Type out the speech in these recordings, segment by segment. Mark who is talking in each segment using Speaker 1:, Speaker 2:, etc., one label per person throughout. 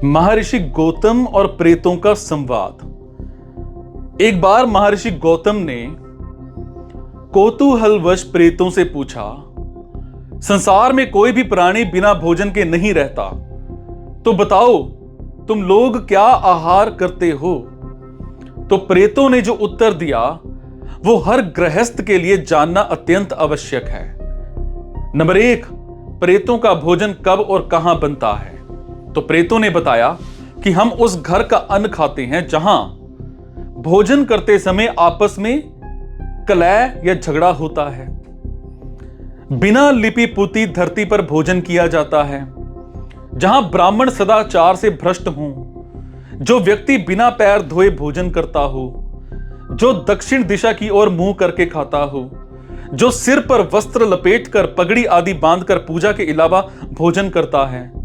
Speaker 1: महर्षि गौतम और प्रेतों का संवाद। एक बार महर्षि गौतम ने कौतूहलवश प्रेतों से पूछा, संसार में कोई भी प्राणी बिना भोजन के नहीं रहता, तो बताओ तुम लोग क्या आहार करते हो? तो प्रेतों ने जो उत्तर दिया वो हर गृहस्थ के लिए जानना अत्यंत आवश्यक है। नंबर 1, प्रेतों का भोजन कब और कहां बनता है? तो प्रेतों ने बताया कि हम उस घर का अन्न खाते हैं जहां भोजन करते समय आपस में कलह या झगड़ा होता है। बिना लिपि पुती धरती पर भोजन किया जाता है, जहां ब्राह्मण सदाचार से भ्रष्ट हों, जो व्यक्ति बिना पैर धोए भोजन करता हो, जो दक्षिण दिशा की ओर मुंह करके खाता हो, जो सिर पर वस्त्र लपेटकर पगड़ी आदि बांधकर पूजा के अलावा भोजन करता है,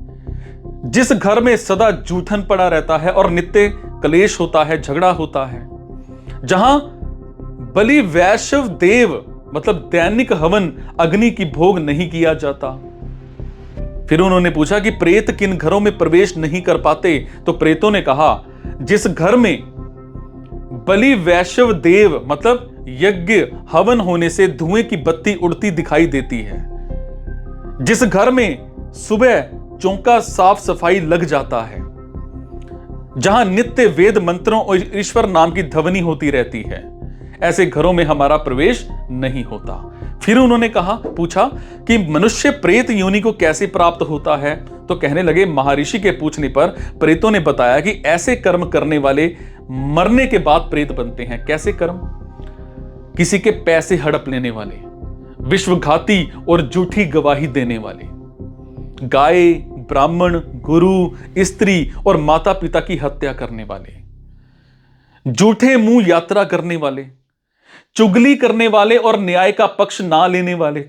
Speaker 1: जिस घर में सदा जूठन पड़ा रहता है और नित्य कलेश होता है, झगड़ा होता है, जहां बलि वैश्व देव मतलब दैनिक हवन अग्नि की भोग नहीं किया जाता। फिर उन्होंने पूछा कि प्रेत किन घरों में प्रवेश नहीं कर पाते? तो प्रेतों ने कहा, जिस घर में बलि वैश्व देव मतलब यज्ञ हवन होने से धुएं की बत्ती उड़ती दिखाई देती है, जिस घर में सुबह चौका साफ सफाई लग जाता है, जहां नित्य वेद मंत्रों और ईश्वर नाम की ध्वनि होती रहती है, ऐसे घरों में हमारा प्रवेश नहीं होता। फिर उन्होंने पूछा कि मनुष्य प्रेत योनि को कैसे प्राप्त होता है? तो कहने लगे, महर्षि के पूछने पर प्रेतों ने बताया कि ऐसे कर्म करने वाले मरने के बाद प्रेत बनते हैं। कैसे कर्म? किसी के पैसे हड़प लेने वाले, विश्वघाती और झूठी गवाही देने वाले, गाय, ब्राह्मण, गुरु, स्त्री और माता पिता की हत्या करने वाले, झूठे मुंह यात्रा करने वाले, चुगली करने वाले और न्याय का पक्ष ना लेने वाले,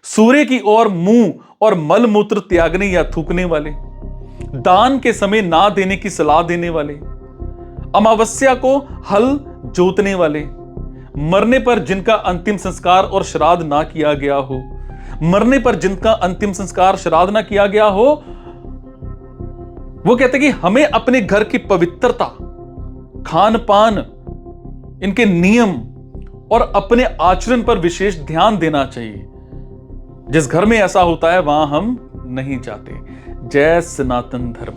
Speaker 1: सूर्य की ओर मुंह और मल मूत्र त्यागने या थूकने वाले, दान के समय ना देने की सलाह देने वाले, अमावस्या को हल जोतने वाले, मरने पर जिनका अंतिम संस्कार और श्राद्ध ना किया गया हो, मरने पर जिनका अंतिम संस्कार श्राद्ध ना किया गया हो, वो कहते कि हमें अपने घर की पवित्रता, खान पान, इनके नियम और अपने आचरण पर विशेष ध्यान देना चाहिए। जिस घर में ऐसा होता है वहां हम नहीं जाते। जय सनातन धर्म।